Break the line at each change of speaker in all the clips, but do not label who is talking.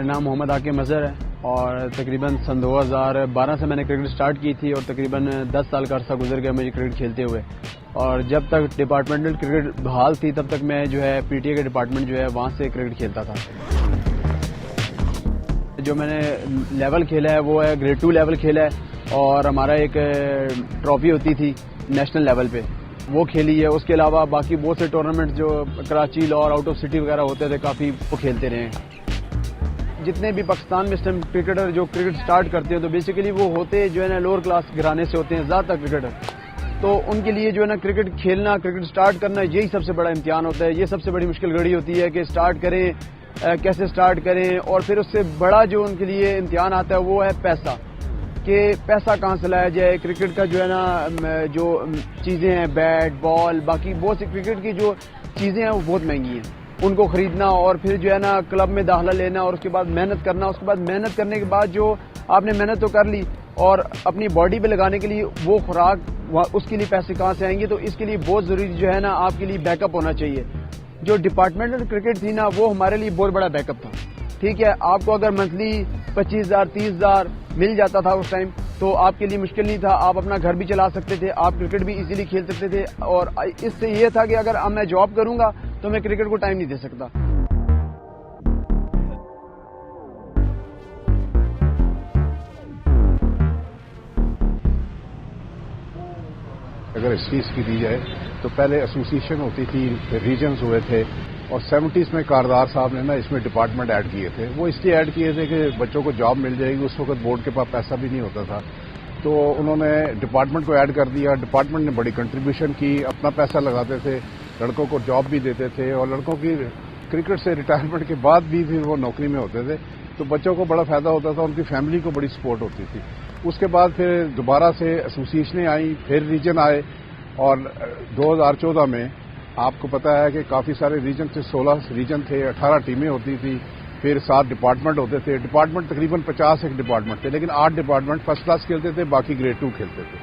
میرا نام محمد عاقب مظہر ہے اور تقریباً سن 2012 سے میں نے کرکٹ سٹارٹ کی تھی اور تقریباً 10 سال کا عرصہ گزر گیا مجھے کرکٹ کھیلتے ہوئے. اور جب تک ڈپارٹمنٹل کرکٹ بحال تھی تب تک میں جو ہے پی ٹی اے کے ڈپارٹمنٹ جو ہے وہاں سے کرکٹ کھیلتا تھا. جو میں نے لیول کھیلا ہے وہ ہے گریڈ 2 لیول کھیلا ہے اور ہمارا ایک ٹرافی ہوتی تھی نیشنل لیول پہ وہ کھیلی ہے. اس کے علاوہ باقی بہت سے ٹورنامنٹ جو Karachi Lahore out of city وغیرہ ہوتے تھے کافی وہ کھیلتے رہے ہیں. جتنے بھی پاکستان میں اس ٹائم کرکٹر جو کرکٹ سٹارٹ کرتے ہیں تو بیسیکلی وہ ہوتے جو ہے نا لوور کلاس گھرانے سے ہوتے ہیں زیادہ تر کرکٹر. تو ان کے لیے جو ہے نا کرکٹ کھیلنا کرکٹ سٹارٹ کرنا یہی سب سے بڑا امتحان ہوتا ہے. یہ سب سے بڑی مشکل گھڑی ہوتی ہے کہ سٹارٹ کریں کیسے سٹارٹ کریں. اور پھر اس سے بڑا جو ان کے لیے امتحان آتا ہے وہ ہے پیسہ کہ پیسہ کہاں سے لایا جائے. کرکٹ کا جو ہے نا جو چیزیں ہیں بیٹ بال باقی بہت سی کرکٹ کی جو چیزیں ہیں وہ بہت مہنگی ہیں ان کو خریدنا اور پھر جو ہے نا کلب میں داخلہ لینا اور اس کے بعد محنت کرنا. اس کے بعد محنت کرنے کے بعد جو آپ نے محنت تو کر لی اور اپنی باڈی پہ لگانے کے لیے وہ خوراک اس کے لیے پیسے کہاں سے آئیں گے. تو اس کے لیے بہت ضروری جو ہے نا آپ کے لیے بیک اپ ہونا چاہیے. جو ڈپارٹمنٹل کرکٹ تھی نا وہ ہمارے لیے بہت بڑا بیک اپ تھا. ٹھیک ہے آپ کو اگر منتھلی 25,000 30,000 مل جاتا تھا اس ٹائم تو آپ کے لیے مشکل نہیں تھا. آپ اپنا گھر بھی چلا سکتے تھے آپ کرکٹ بھی ایزیلی کھیل سکتے تھے. اور اس سے یہ تھا کہ اگر میں جاب کروں گا تو میں کرکٹ کو ٹائم نہیں دے سکتا.
اگر اس چیز کی دی جائے تو پہلے ایسوسیشن ہوتی تھی ریجنز ہوئے تھے اور 70s میں کاردار صاحب نے نا اس میں ڈپارٹمنٹ ایڈ کیے تھے. وہ اس لیے ایڈ کیے تھے کہ بچوں کو جاب مل جائے گی. اس وقت بورڈ کے پاس پیسہ بھی نہیں ہوتا تھا تو انہوں نے ڈپارٹمنٹ کو ایڈ کر دیا. ڈپارٹمنٹ نے بڑی کنٹریبیوشن کی اپنا پیسہ لگاتے تھے لڑکوں کو جاب بھی دیتے تھے اور لڑکوں کی کرکٹ سے ریٹائرمنٹ کے بعد بھی پھر وہ نوکری میں ہوتے تھے تو بچوں کو بڑا فائدہ ہوتا تھا. ان کی فیملی کو بڑی سپورٹ ہوتی تھی. اس کے بعد پھر دوبارہ سے ایسوسیشنیں آئیں پھر ریجن آئے اور 2014 میں آپ کو پتا ہے کہ کافی سارے ریجن تھے. 16 ریجن تھے 18 ٹیمیں ہوتی تھی پھر 7 ڈپارٹمنٹ ہوتے تھے. ڈپارٹمنٹ تقریباً 50 ایک ڈپارٹمنٹ تھے لیکن 8 ڈپارٹمنٹ فرسٹ کلاس کھیلتے تھے باقی گریڈ 2 کھیلتے تھے.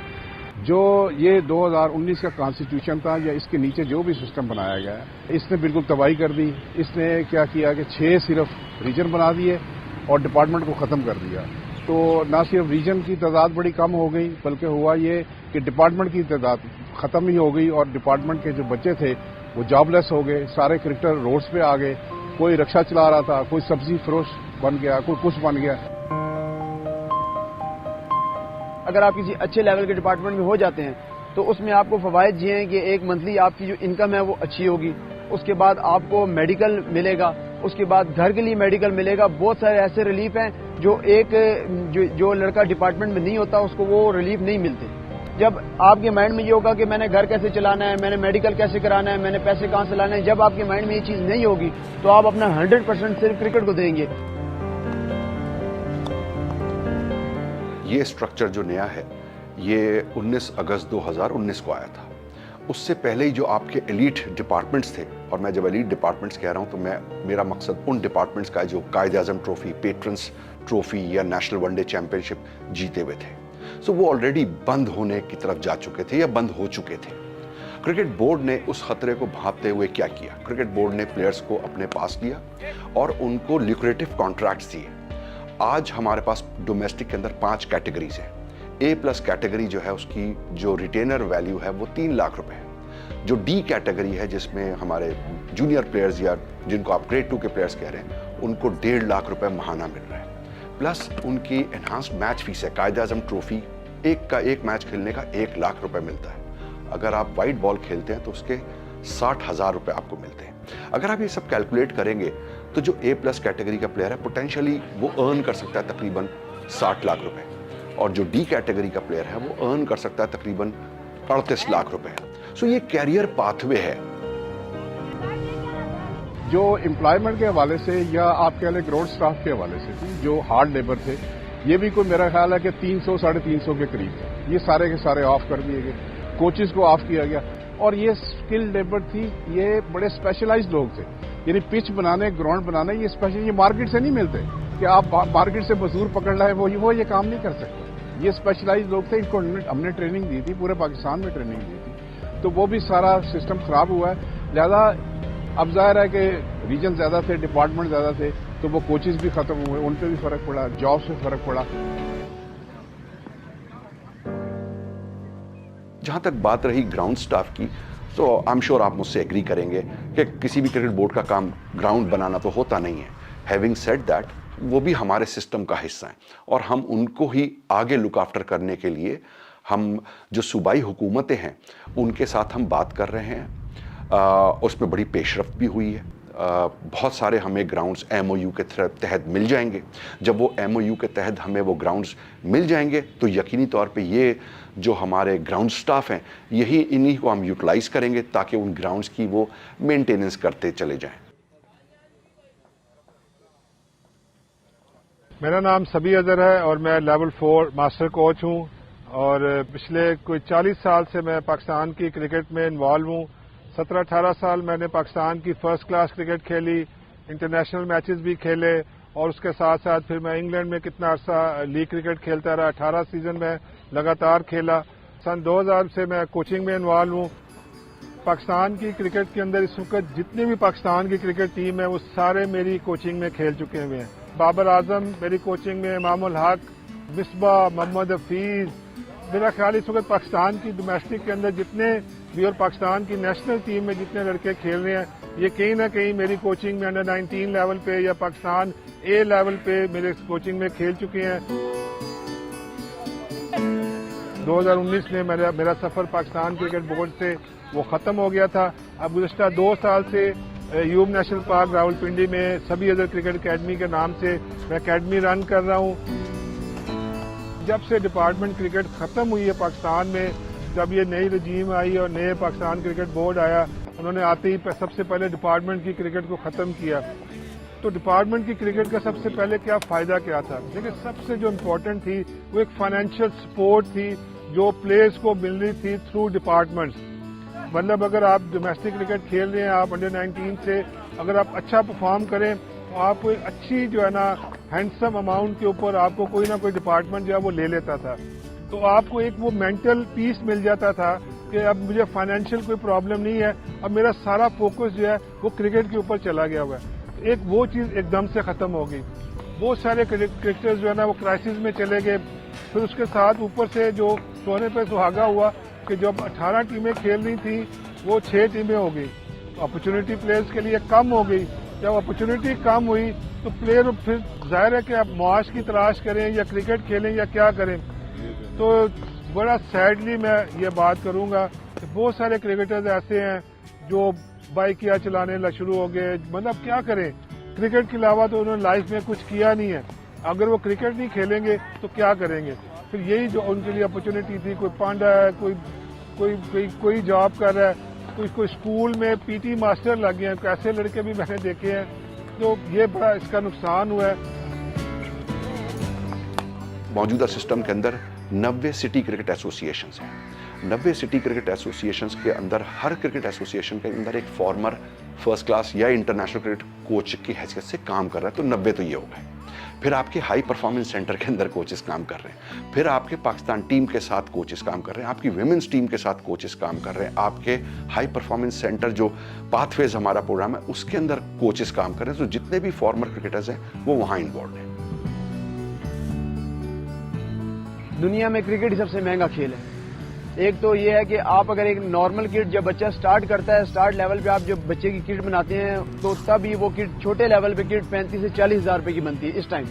جو یہ 2019 کا کانسٹیٹیوشن تھا یا اس کے نیچے جو بھی سسٹم بنایا گیا ہے اس نے بالکل تباہی کر دی. اس نے کیا کیا کہ 6 صرف ریجن بنا دیے اور ڈپارٹمنٹ کو ختم کر دیا. تو نہ صرف ریجن کی تعداد بڑی کم ہو گئی بلکہ ہوا یہ کہ ڈپارٹمنٹ کی تعداد ختم ہی ہو گئی اور ڈپارٹمنٹ کے جو بچے تھے وہ جاب لیس ہو گئے. سارے کرکٹر روڈز پہ آ گئے. کوئی رکشہ چلا رہا تھا کوئی سبزی فروش بن گیا کوئی کچھ بن گیا.
اگر آپ کسی اچھے لیول کے ڈپارٹمنٹ میں ہو جاتے ہیں تو اس میں آپ کو فوائد یہ ہیں کہ ایک منتھلی آپ کی جو انکم ہے وہ اچھی ہوگی. اس کے بعد آپ کو میڈیکل ملے گا. اس کے بعد گھر کے لیے میڈیکل ملے گا. بہت سارے ایسے ریلیف ہیں جو ایک جو لڑکا ڈپارٹمنٹ میں نہیں ہوتا اس کو وہ ریلیف نہیں ملتے. جب آپ کے مائنڈ میں یہ ہوگا کہ میں نے گھر کیسے چلانا ہے میں نے میڈیکل کیسے کرانا ہے میں نے پیسے کہاں سے لانا ہے جب آپ کے مائنڈ میں یہ چیز نہیں ہوگی تو آپ اپنا 100% صرف کرکٹ کو دیں گے.
یہ اسٹرکچر جو نیا ہے یہ 19 اگست 2019 کو آیا تھا. اس سے پہلے ہی جو آپ کے ایلیٹ ڈپارٹمنٹس تھے اور میں جب ایلیٹ ڈپارٹمنٹس کہہ رہا ہوں تو میرا مقصد ان ڈپارٹمنٹس کا جو Quaid Azam trophy patterns trophy یا نیشنل ون ڈے چیمپئن شپ جیتے ہوئے تھے سو وہ آلریڈی بند ہونے کی طرف جا چکے تھے یا بند ہو چکے تھے. کرکٹ بورڈ نے اس خطرے کو بھانپتے ہوئے کیا کیا. کرکٹ بورڈ نے پلیئرز کو اپنے پاس لیا اور ان کو لیکریٹو کانٹریکٹس دیے. آج ہمارے پاس ڈومیسٹک کے اندر 5 کیٹیگریز ہیں. A+ کیٹیگری جو ہے اس کی جو ریٹینر ویلیو ہے وہ 3 لاکھ روپے ہے. جو D کیٹیگری ہے جس میں ہمارے جونیئر پلیئرز یا جن کو آپ گریڈ 2 کے پلیئرز کہہ رہے ہیں ان کو 1.5 لاکھ روپے ماہانہ مل رہا ہے. پلس ان کی انہانسڈ میچ فیس ہے. قائد اعظم ٹرافی ایک میچ کھیلنے کا 1 لاکھ روپے ملتا ہے. اگر آپ وائٹ بال کھیلتے ہیں تو اس کے 60,000 روپے آپ کو ملتے ہیں. اگر آپ یہ سب کیلکولیٹ کریں گے تو جو A+ کیٹیگری کا پلیئر ہے پوٹینشلی وہ ارن کر سکتا ہے تقریباً 60 لاکھ روپے اور جو D کیٹیگری کا پلیئر ہے وہ ارن کر سکتا ہے تقریباً 38 لاکھ روپے. سو یہ کیریئر پاتھ وے ہے.
جو امپلائمنٹ کے حوالے سے یا آپ کہہ لیں گراؤنڈ سٹاف کے حوالے سے تھی جو ہارڈ لیبر تھے یہ بھی کوئی میرا خیال ہے کہ 300 350 کے قریب یہ سارے کے سارے آف کر دیے گئے. کوچز کو آف کیا گیا اور یہ اسکل لیبر تھی. یہ بڑے اسپیشلائزڈ لوگ تھے. یعنی پچ بنانے گراؤنڈ بنانے یہ اسپیشل یہ مارکیٹ سے نہیں ملتے کہ آپ مارکیٹ سے مزدور پکڑ لائے وہ یہ کام نہیں کر سکتے. یہ اسپیشلائزڈ لوگ تھے. ان کو ہم نے ٹریننگ دی تھی پورے پاکستان میں ٹریننگ دی تھی تو وہ بھی سارا سسٹم خراب ہوا ہے. لہذا اب ظاہر ہے کہ ریجن زیادہ تھے ڈپارٹمنٹ زیادہ تھے تو وہ کوچز بھی ختم ہوئے, ان پہ بھی فرق پڑا, جابس پہ فرق پڑا.
جہاں تک بات رہی گراؤنڈ سٹاف کی, تو آئی ایم شیور آپ مجھ سے ایگری کریں گے کہ کسی بھی کرکٹ بورڈ کا کام گراؤنڈ بنانا تو ہوتا نہیں ہے. ہیونگ سیڈ دیٹ, وہ بھی ہمارے سسٹم کا حصہ ہیں, اور ہم ان کو ہی آگے لک آفٹر کرنے کے لیے ہم جو صوبائی حکومتیں ہیں ان کے ساتھ ہم بات کر رہے ہیں. اس میں بڑی پیش رفت بھی ہوئی ہے. بہت سارے ہمیں گراؤنڈز ایم او یو کے تحت مل جائیں گے. جب وہ ایم او یو کے تحت ہمیں وہ گراؤنڈز مل جائیں گے تو یقینی طور پہ یہ جو ہمارے گراؤنڈ سٹاف ہیں انہی کو ہم یوٹیلائز کریں گے تاکہ ان گراؤنڈز کی وہ مینٹیننس کرتے چلے جائیں.
میرا نام سبی اظہر ہے اور میں لیول 4 ماسٹر کوچ ہوں, اور پچھلے کوئی 40 سال سے میں پاکستان کی کرکٹ میں انوالو ہوں. 17-18 سال میں نے پاکستان کی فرسٹ کلاس کرکٹ کھیلی, انٹرنیشنل میچز بھی کھیلے, اور اس کے ساتھ ساتھ پھر میں انگلینڈ میں کتنا عرصہ لیگ کرکٹ کھیلتا رہا. 18 سیزن میں لگاتار کھیلا. سن 2000 سے میں کوچنگ میں انوالو ہوں. پاکستان کی کرکٹ کے اندر اس وقت جتنی بھی پاکستان کی کرکٹ ٹیم ہے وہ سارے میری کوچنگ میں کھیل چکے ہوئے ہیں. بابر اعظم میری کوچنگ میں, امام الحق, مصباح, محمد حفیظ. میرا خیال اس وقت پاکستان کی ڈومیسٹک کے اندر جتنے بھی اور پاکستان کی نیشنل ٹیم میں جتنے لڑکے کھیل رہے ہیں یہ کہیں نہ کہیں میری کوچنگ میں انڈر 19 لیول پہ یا پاکستان اے لیول پہ میرے کوچنگ میں کھیل چکے ہیں. 2019 میں میرا سفر پاکستان کرکٹ بورڈ سے وہ ختم ہو گیا تھا. اب گزشتہ 2 سال سے یوب نیشنل پارک راولپنڈی میں سبی اظہر کرکٹ اکیڈمی کے نام سے میں اکیڈمی رن کر رہا ہوں. جب سے ڈپارٹمنٹ کرکٹ ختم ہوئی ہے پاکستان میں, جب یہ نئی رجیم آئی اور نئے پاکستان کرکٹ بورڈ آیا, انہوں نے آتے ہی سب سے پہلے ڈپارٹمنٹ کی کرکٹ کو ختم کیا. تو ڈپارٹمنٹ کی کرکٹ کا سب سے پہلے کیا فائدہ کیا تھا؟ لیکن سب سے جو امپورٹنٹ تھی وہ ایک فائنینشیل سپورٹ تھی جو پلیئرز کو مل رہی تھی تھرو ڈپارٹمنٹس. مطلب اگر آپ ڈومیسٹک کرکٹ کھیل رہے ہیں, آپ انڈر 19 سے اگر آپ اچھا پرفارم کریں تو آپ کو اچھی جو ہے نا ہینڈسم اماؤنٹ کے اوپر آپ کو کوئی نہ کوئی ڈپارٹمنٹ جو ہے وہ لے لیتا تھا. تو آپ کو ایک وہ مینٹل پیس مل جاتا تھا کہ اب مجھے فائنینشیل کوئی پرابلم نہیں ہے, اب میرا سارا فوکس جو ہے وہ کرکٹ کے اوپر چلا گیا ہوا ہے. ایک وہ چیز ایک دم سے ختم ہو گئی. بہت سارے کرکٹرز جو ہے نا وہ کرائسس میں چلے گئے. پھر اس کے ساتھ اوپر سے جو سونے پہ سہاگا ہوا کہ جب 18 ٹیمیں کھیل رہی تھیں وہ 6 ٹیمیں ہو گئی. اپرچونٹی پلیئرز کے لیے کم ہو گئی. جب اپرچونٹی کم ہوئی تو پلیئر پھر ظاہر ہے کہ آپ معاش کی تلاش کریں یا کرکٹ کھیلیں یا کیا کریں. تو بڑا سیڈلی میں یہ بات کروں گا کہ بہت سارے کرکٹرز ایسے ہیں جو بائکیاں چلانے شروع ہو گئے. مطلب کیا کریں, کرکٹ کے علاوہ تو انہوں نے لائف میں کچھ کیا نہیں ہے. اگر وہ کرکٹ نہیں کھیلیں گے تو کیا کریں گے؟ پھر یہی جو ان کے لیے اپرچونٹی تھی, کوئی پانڈا ہے, کوئی جاب کر رہا ہے, کوئی اسکول میں پی ٹی ماسٹر لگ گئے ہیں. ایسے لڑکے بھی میں نے دیکھے ہیں. تو یہ بڑا اس کا نقصان ہوا ہے.
موجودہ سسٹم کے اندر 90 سٹی کرکٹ ایسوسیشنز ہیں. 90 سٹی کرکٹ ایسوسیشنز کے اندر ہر کرکٹ ایسوسیشن کے اندر ایک فارمر فرسٹ کلاس یا انٹرنیشنل کرکٹ کوچ کی حیثیت سے کام کر رہا ہے. تو 90 تو یہ ہو گئے. پھر آپ کے ہائی پرفارمنس سینٹر کے اندر کوچز کام کر رہے ہیں. پھر آپ کے پاکستان ٹیم کے ساتھ کوچز کام کر رہے ہیں. آپ کی ویمنز ٹیم کے ساتھ کوچز کام کر رہے ہیں. آپ کے ہائی پرفارمنس سینٹر جو پاتھ ویز ہمارا پروگرام ہے اس کے اندر کوچز کام کر رہے ہیں. تو جتنے بھی فارمر کرکٹرز ہیں وہ وہاں انوالوڈ ہیں.
دنیا میں کرکٹ سب سے مہنگا کھیل ہے. ایک تو یہ ہے کہ آپ اگر ایک نارمل کٹ جب بچہ سٹارٹ کرتا ہے, سٹارٹ لیول پہ آپ جب بچے کی کٹ بناتے ہیں تو تب ہی وہ کٹ چھوٹے لیول پہ کٹ 35 سے 40 ہزار روپے کی بنتی ہے اس ٹائم.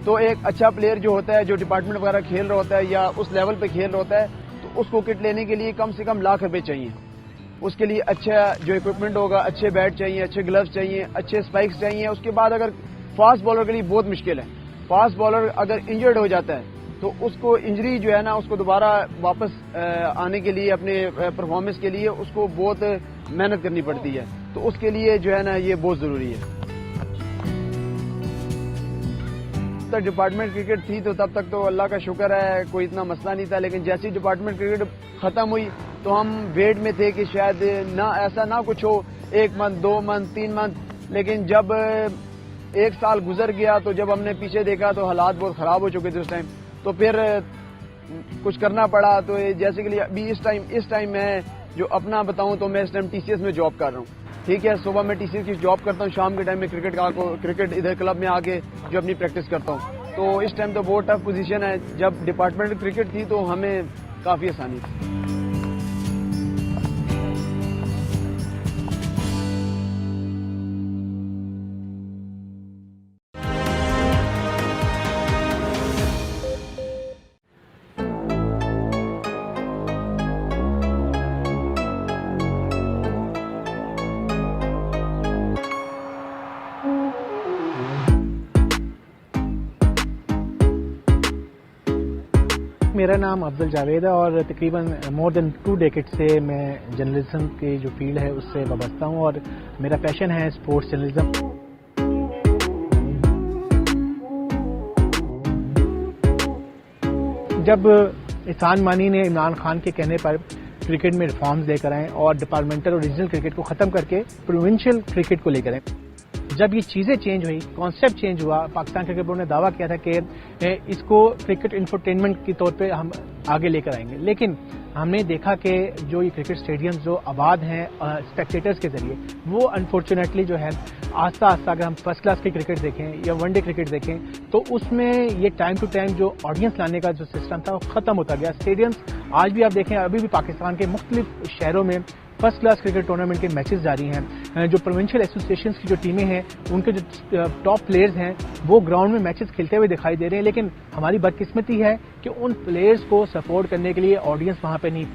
تو ایک اچھا پلیئر جو ہوتا ہے جو ڈپارٹمنٹ وغیرہ کھیل رہا ہوتا ہے یا اس لیول پہ کھیل رہا ہوتا ہے تو اس کو کٹ لینے کے لیے کم سے کم لاکھ روپے چاہیے. اس کے لیے اچھا جو اکوپمنٹ ہوگا, اچھے بیٹ چاہیے, اچھے گلوز چاہیے, اچھے اسپائکس چاہیے. اس کے بعد اگر فاسٹ بالر کے لیے بہت مشکل ہے. فاسٹ بالر اگر انجرڈ ہو جاتا ہے تو اس کو انجری جو ہے نا اس کو دوبارہ واپس آنے کے لیے اپنے پرفارمنس کے لیے اس کو بہت محنت کرنی پڑتی ہے. تو اس کے لیے جو ہے نا یہ بہت ضروری ہے. تک ڈپارٹمنٹ کرکٹ تھی تو تب تک تو اللہ کا شکر ہے کوئی اتنا مسئلہ نہیں تھا. لیکن جیسی ڈپارٹمنٹ کرکٹ ختم ہوئی تو ہم ویٹ میں تھے کہ شاید نہ ایسا نہ کچھ ہو, 1 منتھ 2 منتھ 3 منتھ. لیکن جب 1 سال گزر گیا تو جب ہم نے پیچھے دیکھا تو حالات بہت خراب ہو چکے تھے اس ٹائم. تو پھر کچھ کرنا پڑا. تو جیسے کہ ابھی اس ٹائم میں جو اپنا بتاؤں تو میں اس ٹائم TCS میں جاب کر رہا ہوں. ٹھیک ہے. صبح میں TCS کی جاب کرتا ہوں, شام کے ٹائم میں کرکٹ ادھر کلب میں آ کے جو اپنی پریکٹس کرتا ہوں. تو اس ٹائم تو بہت ٹف پوزیشن ہے. جب ڈپارٹمنٹ کرکٹ تھی تو ہمیں کافی آسانی تھی.
میرا نام افضل جاوید ہے اور تقریباً مور دین 2 ڈیکیڈ سے میں جرنلزم کی جو فیلڈ ہے اس سے وابستہ ہوں اور میرا پیشن ہے اسپورٹس جرنلزم. جب احسان مانی نے عمران خان کے کہنے پر کرکٹ میں ریفارمز لے کر آئے اور ڈپارٹمنٹل اور ریجنل کرکٹ کو ختم کر کے پروونشل کرکٹ کو لے کر آئے, جب یہ چیزیں چینج ہوئی, کانسیپٹ چینج ہوا, پاکستان کرکٹ بورڈ نے دعویٰ کیا تھا کہ اس کو کرکٹ انفرٹینمنٹ کے طور پہ ہم آگے لے کر آئیں گے. لیکن ہم نے دیکھا کہ جو یہ کرکٹ اسٹیڈیم جو آباد ہیں اسپیکٹیٹرز کے ذریعے, وہ انفارچونیٹلی جو ہے آہستہ آہستہ اگر ہم فرسٹ کلاس کی کرکٹ دیکھیں یا ون ڈے کرکٹ دیکھیں تو اس میں یہ ٹائم ٹو ٹائم جو آڈینس لانے کا جو سسٹم تھا وہ ختم ہوتا گیا. اسٹیڈیمز آج بھی آپ دیکھیں, ابھی بھی پاکستان کے مختلف شہروں میں فرسٹ کلاس کرکٹ ٹورنامنٹ کے میچز جاری ہیں. جو پروونشل ایسوسیشنز کی جو ٹیمیں ہیں, ان کے جو ٹاپ پلیئرز ہیں وہ گراؤنڈ میں میچز کھیلتے ہوئے دکھائی دے رہے ہیں. لیکن ہماری بدقسمتی ہے کہ ان پلیئرز کو سپورٹ کرنے کے لیے آڈینس وہاں پہ نہیں.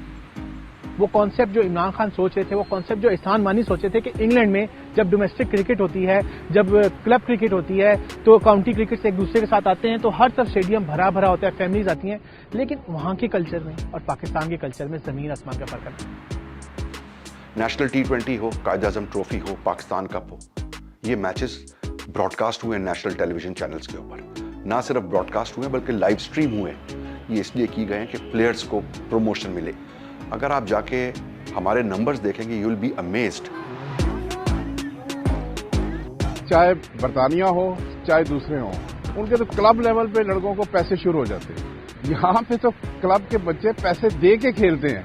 وہ کانسیپٹ جو عمران خان سوچ رہے تھے, وہ کانسیپٹ جو احسان مانی سوچ رہے تھے کہ انگلینڈ میں جب ڈومیسٹک کرکٹ ہوتی ہے, جب کلب کرکٹ ہوتی ہے تو کاؤنٹی کرکٹ سے ایک دوسرے کے ساتھ آتے ہیں تو ہر طرف اسٹیڈیم بھرا بھرا ہوتا ہے, فیملیز آتی ہیں. لیکن وہاں کے کلچر میں اور پاکستان کے کلچر میں زمین آسمان کا فرق ہے.
نیشنل T20 ہو, قائد اعظم ٹرافی ہو, پاکستان کپ ہو, یہ میچز براڈ کاسٹ ہوئے نیشنل ٹیلی ویژن چینلز کے اوپر. نہ صرف براڈ کاسٹ ہوئے بلکہ لائیو اسٹریم ہوئے. یہ اس لیے کی گئے ہیں کہ پلیئرز کو پروموشن ملے. اگر آپ جا کے ہمارے نمبرز دیکھیں گے, یو ول بی امیزڈ.
چاہے برطانیہ ہو چاہے دوسرے ہوں, ان کے تو کلب لیول پہ لڑکوں کو پیسے شروع ہو جاتے ہیں. یہاں پہ تو کلب کے بچے پیسے دے کے کھیلتے ہیں,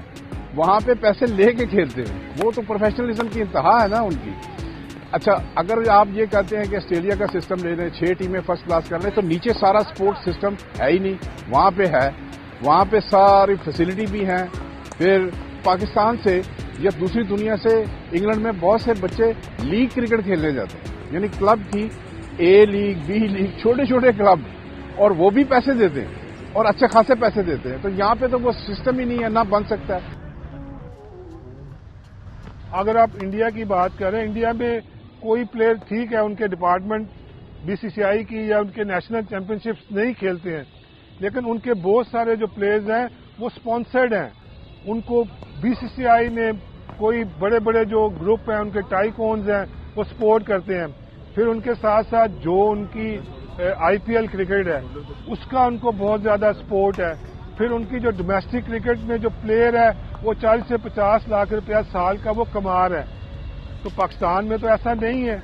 وہاں پہ پیسے لے کے کھیلتے ہیں. وہ تو پروفیشنلزم کی انتہا ہے نا ان کی. اچھا, اگر آپ یہ کہتے ہیں کہ آسٹریلیا کا سسٹم لے لیں, 6 ٹیمیں فرسٹ کلاس کر لیں, تو نیچے سارا سپورٹ سسٹم ہے ہی نہیں. وہاں پہ ہے, وہاں پہ ساری فیسلٹی بھی ہیں. پھر پاکستان سے یا دوسری دنیا سے انگلینڈ میں بہت سے بچے لیگ کرکٹ کھیلنے جاتے ہیں, یعنی کلب کی A لیگ, B لیگ, چھوٹے چھوٹے کلب, اور وہ بھی پیسے دیتے ہیں اور اچھے خاصے پیسے دیتے ہیں. تو یہاں پہ تو وہ سسٹم ہی نہیں ہے, نہ بن سکتا ہے.
اگر آپ انڈیا کی بات کریں, انڈیا میں کوئی پلیئر ٹھیک ہے ان کے ڈپارٹمنٹ BCCI کی یا ان کے نیشنل چیمپئن شپس نہیں کھیلتے ہیں, لیکن ان کے بہت سارے جو پلیئرز ہیں وہ سپانسرڈ ہیں. ان کو BCCI میں کوئی بڑے بڑے جو گروپ ہیں, ان کے ٹائکونز ہیں, وہ سپورٹ کرتے ہیں. پھر ان کے ساتھ ساتھ جو ان کی IPL کرکٹ ہے اس کا ان کو بہت زیادہ سپورٹ ہے. پھر ان کی جو ڈومیسٹک کرکٹ میں جو پلیئر ہے وہ 40 سے 50 لاکھ روپیہ سال کا وہ کما رہا ہے. تو پاکستان میں تو ایسا نہیں ہے.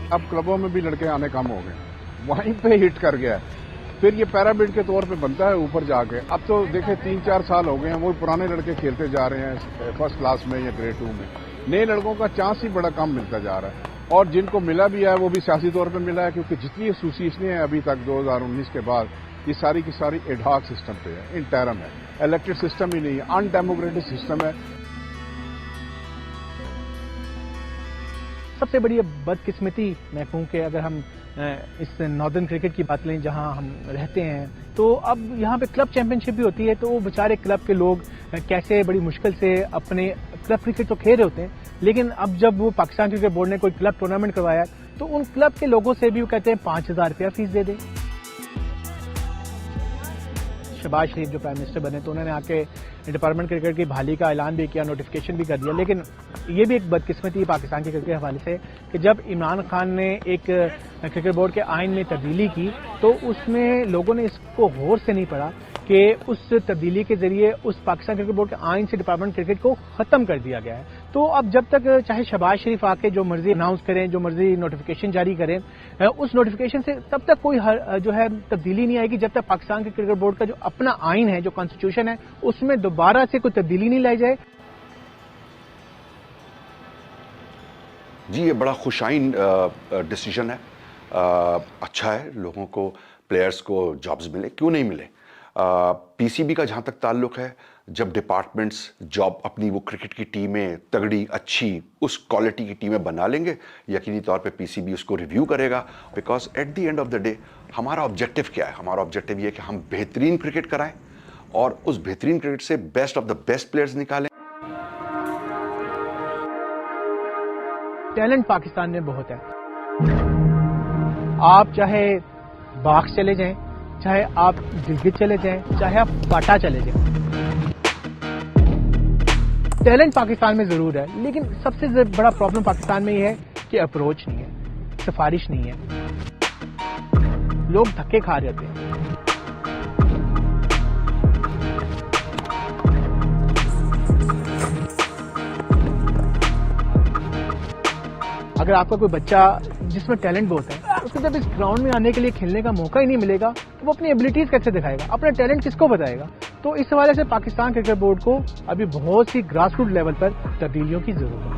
اب کلبوں میں بھی لڑکے آنے کم ہو گئے, وہیں پہ ہٹ کر گیا. پھر یہ پیرامڈ کے طور پہ بنتا ہے اوپر جا کے. اب تو دیکھیں 3-4 سال ہو گئے ہیں, وہ پرانے لڑکے کھیلتے جا رہے ہیں فرسٹ کلاس میں یا گریڈ 2 میں. نئے لڑکوں کا چانس ہی بڑا کم ملتا جا رہا ہے. اور جن کو ملا بھی ہے وہ بھی سیاسی طور پہ ملا ہے, کیونکہ جتنی ایسوسیشنیں ہیں ابھی تک 2019 کے بعد, یہ ساری کی ساری ایڈ ہاک سسٹم پہ ہے, انٹرم ہے, الیکٹڈ سسٹم ہی نہیں ہے, ان ڈیموکریٹک سسٹم ہے.
سب سے بڑی بدقسمتی میں کہوں کہ اگر ہم اس ناردرن کرکٹ کی بات لیں جہاں ہم رہتے ہیں, تو اب یہاں پہ کلب چیمپئن شپ بھی ہوتی ہے, تو وہ بیچارے کلب کے لوگ کیسے بڑی مشکل سے اپنے کلب کرکٹ تو کھیل رہے ہوتے ہیں, لیکن اب جب وہ پاکستان کرکٹ بورڈ نے کوئی کلب ٹورنامنٹ کروایا تو ان کلب کے لوگوں سے بھی وہ کہتے ہیں 5,000 روپیہ فیس دے دیں. شہباز شریف جو پرائم منسٹر بنے تو انہوں نے آ کے ڈپارٹمنٹ کرکٹ کی بحالی کا اعلان بھی کیا, نوٹیفکیشن بھی کر دیا. لیکن یہ بھی ایک بدقسمتی ہے پاکستان کے کرکٹ کے حوالے سے کہ جب عمران خان نے ایک کرکٹ بورڈ کے آئین میں تبدیلی کی تو اس میں لوگوں نے اس کو غور سے نہیں پڑھا کہ اس تبدیلی کے ذریعے اس پاکستان کرکٹ بورڈ کے آئین سے ڈپارٹمنٹ کرکٹ کو ختم کر دیا گیا ہے. تو اب جب تک چاہے شہباز شریف آ کے جو مرضی اناؤنس کریں, جو مرضی نوٹیفکیشن جاری کریں, اس نوٹیفکیشن سے تب تک کوئی جو ہے تبدیلی نہیں آئے گی جب تک پاکستان کے کرکٹ بورڈ کا جو اپنا آئین ہے, جو کانسٹیٹیوشن ہے, اس میں دوبارہ سے کوئی تبدیلی نہیں لائی جائے.
جی یہ بڑا خوشائن ڈیسیجن ہے، اچھا ہے لوگوں کو، پلیئرز کو جابز ملے، کیوں نہیں ملے. پی سی بی کا جہاں تک تعلق ہے، جب ڈپارٹمنٹس جاب اپنی وہ کرکٹ کی ٹیمیں تگڑی اچھی اس کوالٹی کی ٹیمیں بنا لیں گے، یقینی طور پہ پی سی بی اس کو ریویو کرے گا. Because at the end of the day ہمارا آبجیکٹو کیا ہے؟ ہمارا آبجیکٹو یہ ہے کہ ہم بہترین کرکٹ کرائیں اور اس بہترین کرکٹ سے best of the best players نکالیں.
ٹیلنٹ پاکستان میں بہت ہے. آپ چاہے باغ چلے جائیں، چاہے آپ گلگت چلے جائیں، چاہے آپ پاٹا چلے جائیں، ٹیلنٹ پاکستان میں ضرور ہے. لیکن سب سے بڑا پرابلم پاکستان میں یہ ہے کہ اپروچ نہیں ہے، سفارش نہیں ہے، لوگ دھکے کھا جاتے ہیں. اگر آپ کا کوئی بچہ جس میں ٹیلنٹ بہت ہے، اس کو جب اس گراؤنڈ میں آنے کے لیے کھیلنے کا موقع ہی نہیں ملے گا تو وہ اپنی ایبلٹیز کیسے دکھائے گا؟ اپنا ٹیلنٹ کس کو بتائے گا؟ تو اس حوالے سے پاکستان کرکٹ بورڈ کو ابھی بہت سی گراس روٹ لیول پر تبدیلیوں کی ضرورت ہے.